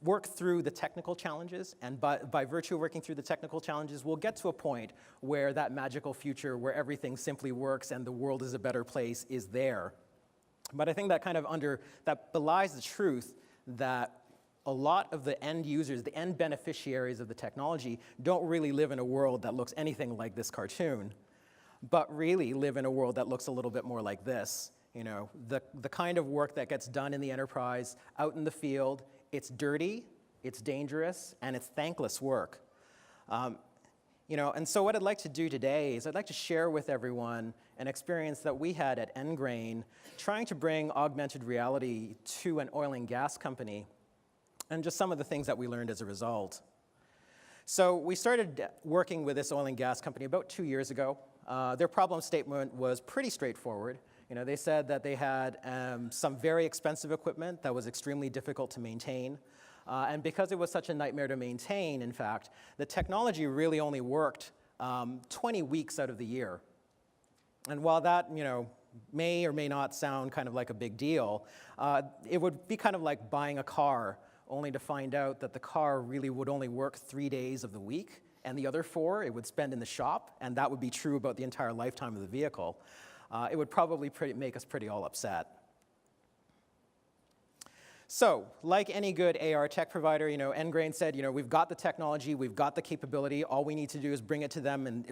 work through the technical challenges, and by virtue of working through the technical challenges, we'll get to a point where that magical future where everything simply works and the world is a better place is there. But I think that that belies the truth that a lot of the end users, the end beneficiaries of the technology, don't really live in a world that looks anything like this cartoon, but really live in a world that looks a little bit more like this. You know, the kind of work that gets done in the enterprise, out in the field, it's dirty, it's dangerous, and it's thankless work. You know, and so what I'd like to do today is I'd like to share with everyone an experience that we had at NGRAIN trying to bring augmented reality to an oil and gas company, and just some of the things that we learned as a result. So we started working with this oil and gas company about 2 years ago. Their problem statement was pretty straightforward. You know, they said that they had some very expensive equipment that was extremely difficult to maintain. And because it was such a nightmare to maintain, in fact, the technology really only worked 20 weeks out of the year. And while that, you know, may or may not sound kind of like a big deal, it would be kind of like buying a car only to find out that the car really would only work 3 days of the week, and the other 4 it would spend in the shop, and that would be true about the entire lifetime of the vehicle. It would probably make us pretty all upset. So, like any good AR tech provider, you know, NGRAIN said, you know, we've got the technology, we've got the capability, all we need to do is bring it to them, and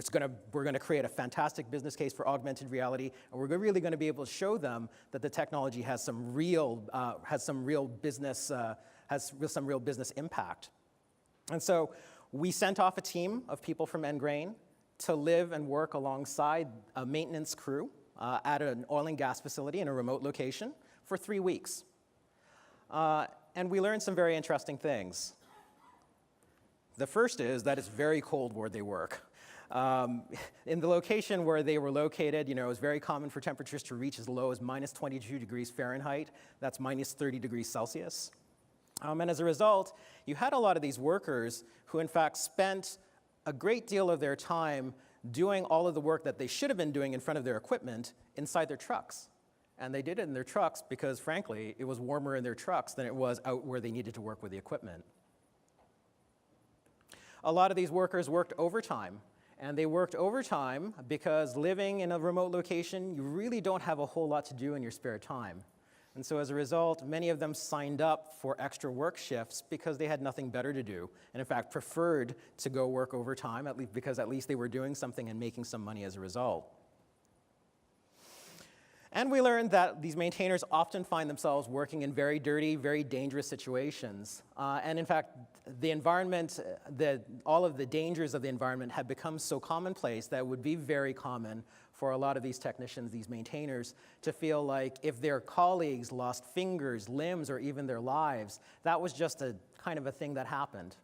we're gonna create a fantastic business case for augmented reality, and we're really gonna be able to show them that the technology has some real business impact. And so we sent off a team of people from NGRAIN to live and work alongside a maintenance crew at an oil and gas facility in a remote location for 3 weeks. And we learned some very interesting things. The first is that it's very cold where they work. In the location where they were located, you know, it was very common for temperatures to reach as low as minus 22 degrees Fahrenheit. That's minus 30 degrees Celsius. And as a result, you had a lot of these workers who, in fact, spent a great deal of their time doing all of the work that they should have been doing in front of their equipment inside their trucks. And they did it in their trucks because, frankly, it was warmer in their trucks than it was out where they needed to work with the equipment. A lot of these workers worked overtime. And they worked overtime because living in a remote location, you really don't have a whole lot to do in your spare time. And so as a result, many of them signed up for extra work shifts because they had nothing better to do, and in fact preferred to go work overtime, because at least they were doing something and making some money as a result. And we learned that these maintainers often find themselves working in very dirty, very dangerous situations. And in fact, the environment, all of the dangers of the environment have become so commonplace that it would be very common for a lot of these technicians, these maintainers, to feel like if their colleagues lost fingers, limbs, or even their lives, that was just a kind of a thing that happened.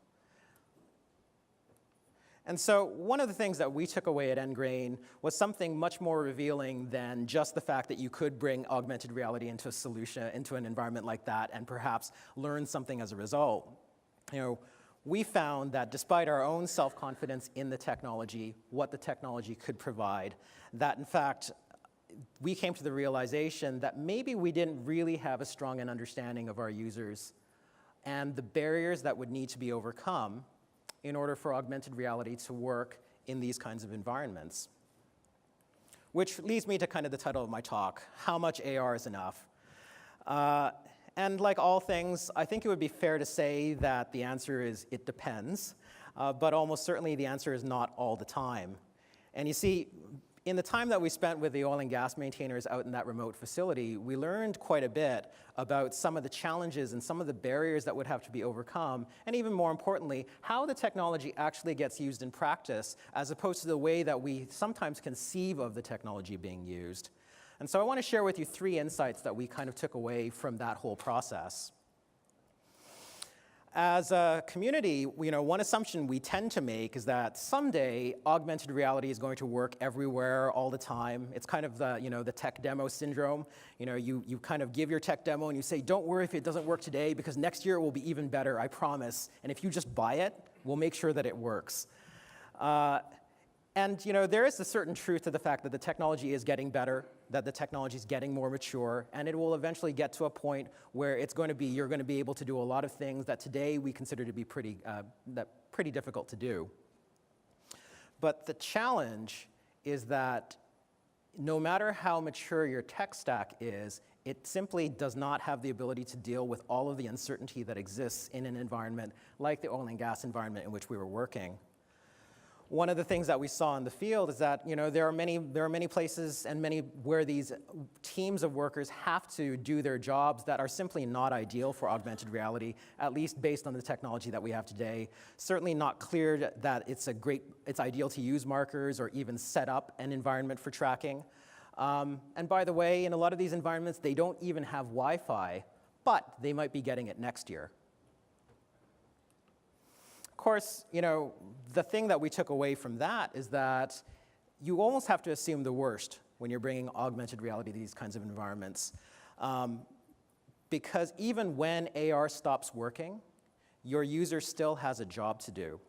And so one of the things that we took away at NGRAIN was something much more revealing than just the fact that you could bring augmented reality into a solution, into an environment like that, and perhaps learn something as a result. You know, we found that despite our own self-confidence in the technology, what the technology could provide, that in fact, we came to the realization that maybe we didn't really have a strong understanding of our users and the barriers that would need to be overcome in order for augmented reality to work in these kinds of environments. Which leads me to kind of the title of my talk, how much AR is enough? And like all things, I think it would be fair to say that the answer is it depends, but almost certainly the answer is not all the time. And you see, in the time that we spent with the oil and gas maintainers out in that remote facility, we learned quite a bit about some of the challenges and some of the barriers that would have to be overcome, and even more importantly, how the technology actually gets used in practice, as opposed to the way that we sometimes conceive of the technology being used. And so I want to share with you 3 insights that we kind of took away from that whole process. As a community, you know, one assumption we tend to make is that someday augmented reality is going to work everywhere all the time. It's kind of the, you know, the tech demo syndrome. You know, you kind of give your tech demo and you say, don't worry if it doesn't work today, because next year it will be even better, I promise. And if you just buy it, we'll make sure that it works. And you know, there is a certain truth to the fact that the technology is getting better. that the technology is getting more mature, and it will eventually get to a point where you're going to be able to do a lot of things that today we consider to be pretty difficult to do. But the challenge is that no matter how mature your tech stack is, it simply does not have the ability to deal with all of the uncertainty that exists in an environment like the oil and gas environment in which we were working. One of the things that we saw in the field is that there are many places and many where these teams of workers have to do their jobs that are simply not ideal for augmented reality, at least based on the technology that we have today. Certainly not clear that it's ideal to use markers or even set up an environment for tracking. And by the way, in a lot of these environments, they don't even have Wi-Fi, but they might be getting it next year. Of course, the thing that we took away from that is that you almost have to assume the worst when you're bringing augmented reality to these kinds of environments. Because even when AR stops working, your user still has a job to do.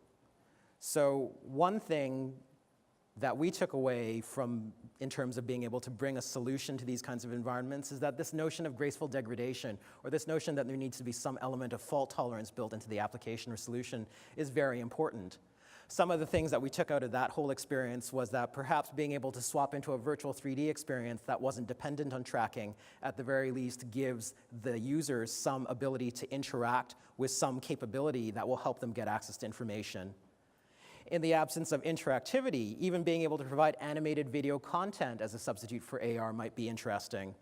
So one thing that we took away from in terms of being able to bring a solution to these kinds of environments is that this notion of graceful degradation, or this notion that there needs to be some element of fault tolerance built into the application or solution, is very important. Some of the things that we took out of that whole experience was that perhaps being able to swap into a virtual 3D experience that wasn't dependent on tracking, at the very least gives the users some ability to interact with some capability that will help them get access to information. In the absence of interactivity, even being able to provide animated video content as a substitute for AR might be interesting.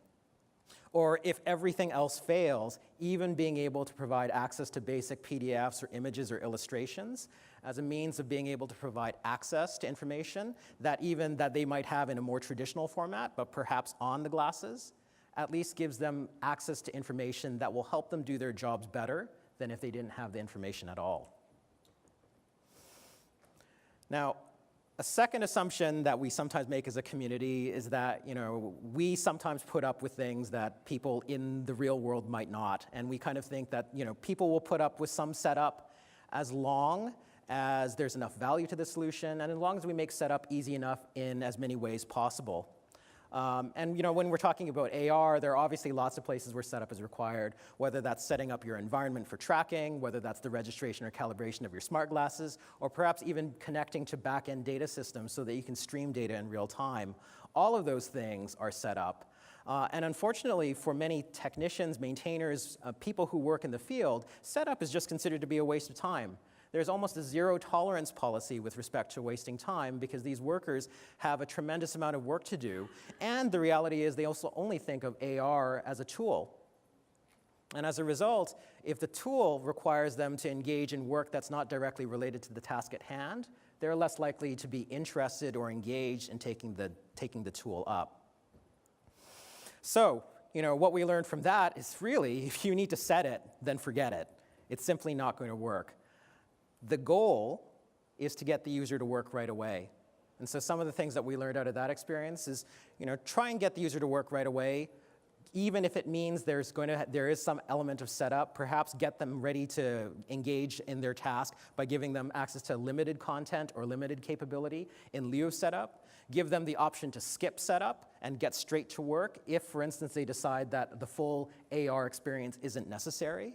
Or if everything else fails, even being able to provide access to basic PDFs or images or illustrations as a means of being able to provide access to information that they might have in a more traditional format, but perhaps on the glasses, at least gives them access to information that will help them do their jobs better than if they didn't have the information at all. Now, a second assumption that we sometimes make as a community is that we sometimes put up with things that people in the real world might not. And we kind of think that people will put up with some setup as long as there's enough value to the solution and as long as we make setup easy enough in as many ways possible. And when we're talking about AR, there are obviously lots of places where setup is required, whether that's setting up your environment for tracking, whether that's the registration or calibration of your smart glasses, or perhaps even connecting to back-end data systems so that you can stream data in real time. All of those things are set up. And unfortunately, for many technicians, maintainers, people who work in the field, setup is just considered to be a waste of time. There's almost a zero tolerance policy with respect to wasting time because these workers have a tremendous amount of work to do. And the reality is they also only think of AR as a tool. And as a result, if the tool requires them to engage in work that's not directly related to the task at hand, they're less likely to be interested or engaged in taking the tool up. So, what we learned from that is really, if you need to set it, then forget it. It's simply not going to work. The goal is to get the user to work right away. And so some of the things that we learned out of that experience is, try and get the user to work right away, even if it means there is some element of setup. Perhaps get them ready to engage in their task by giving them access to limited content or limited capability in lieu of setup. Give them the option to skip setup and get straight to work if, for instance, they decide that the full AR experience isn't necessary.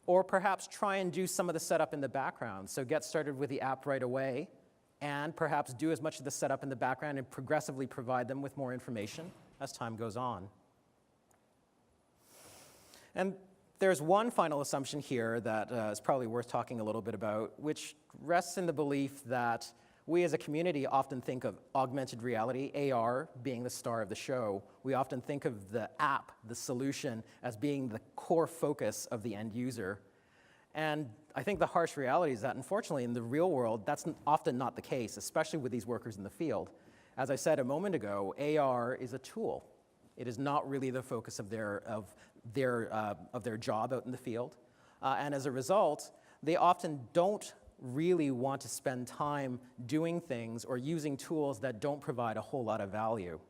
Or perhaps try and do some of the setup in the background. So get started with the app right away and perhaps do as much of the setup in the background and progressively provide them with more information as time goes on. And there's one final assumption here that is probably worth talking a little bit about, which rests in the belief that we as a community often think of augmented reality, AR, being the star of the show. We often think of the app, the solution, as being the core focus of the end user. And I think the harsh reality is that, unfortunately, in the real world, that's often not the case, especially with these workers in the field. As I said a moment ago, AR is a tool. It is not really the focus of their job out in the field. And as a result, they often don't really want to spend time doing things or using tools that don't provide a whole lot of value.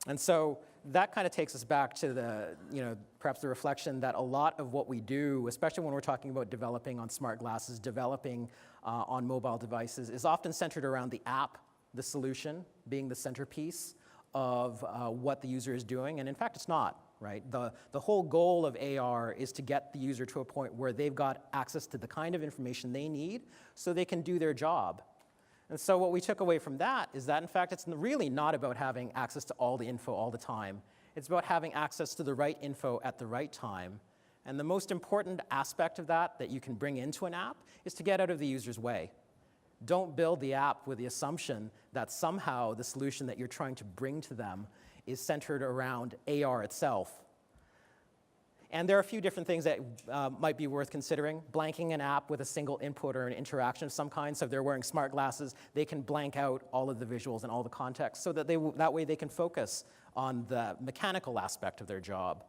And so that kind of takes us back to the, perhaps the reflection that a lot of what we do, especially when we're talking about developing on smart glasses, developing on mobile devices, is often centered around the app, the solution, being the centerpiece of what the user is doing, and in fact, it's not. Right? The whole goal of AR is to get the user to a point where they've got access to the kind of information they need so they can do their job. And so what we took away from that is that, in fact, it's really not about having access to all the info all the time. It's about having access to the right info at the right time. And the most important aspect of that you can bring into an app is to get out of the user's way. Don't build the app with the assumption that somehow the solution that you're trying to bring to them is centered around AR itself. And there are a few different things that might be worth considering. Blanking an app with a single input or an interaction of some kind. So if they're wearing smart glasses, they can blank out all of the visuals and all the context so that that way they can focus on the mechanical aspect of their job.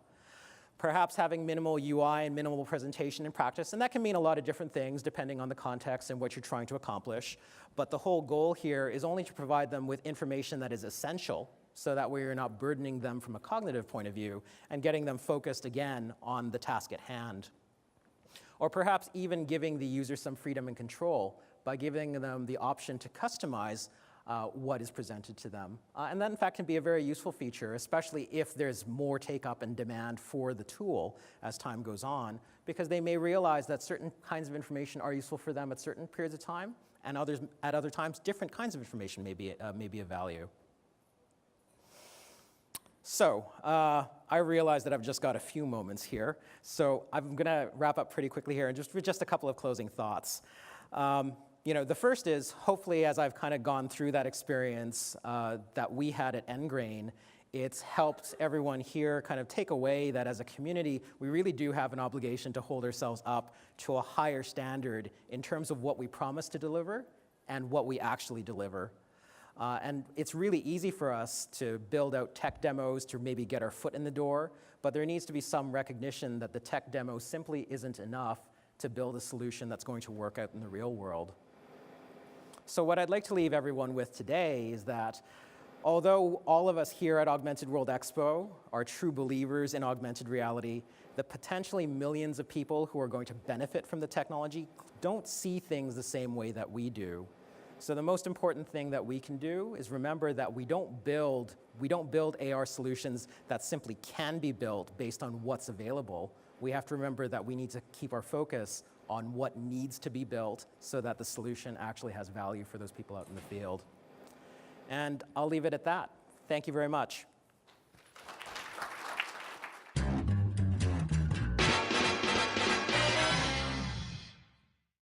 Perhaps having minimal UI and minimal presentation in practice, and that can mean a lot of different things depending on the context and what you're trying to accomplish. But the whole goal here is only to provide them with information that is essential, so that way you're not burdening them from a cognitive point of view and getting them focused again on the task at hand. Or perhaps even giving the user some freedom and control by giving them the option to customize what is presented to them. And that, in fact, can be a very useful feature, especially if there's more take-up and demand for the tool as time goes on, because they may realize that certain kinds of information are useful for them at certain periods of time, and at other times, different kinds of information may be of value. So I realize that I've just got a few moments here, so I'm going to wrap up pretty quickly here and just a couple of closing thoughts. The first is, hopefully, as I've kind of gone through that experience that we had at NGRAIN, it's helped everyone here kind of take away that as a community, we really do have an obligation to hold ourselves up to a higher standard in terms of what we promise to deliver and what we actually deliver. And it's really easy for us to build out tech demos to maybe get our foot in the door, but there needs to be some recognition that the tech demo simply isn't enough to build a solution that's going to work out in the real world. So what I'd like to leave everyone with today is that although all of us here at Augmented World Expo are true believers in augmented reality, the potentially millions of people who are going to benefit from the technology don't see things the same way that we do. So the most important thing that we can do is remember that we don't build AR solutions that simply can be built based on what's available. We have to remember that we need to keep our focus on what needs to be built so that the solution actually has value for those people out in the field. And I'll leave it at that. Thank you very much.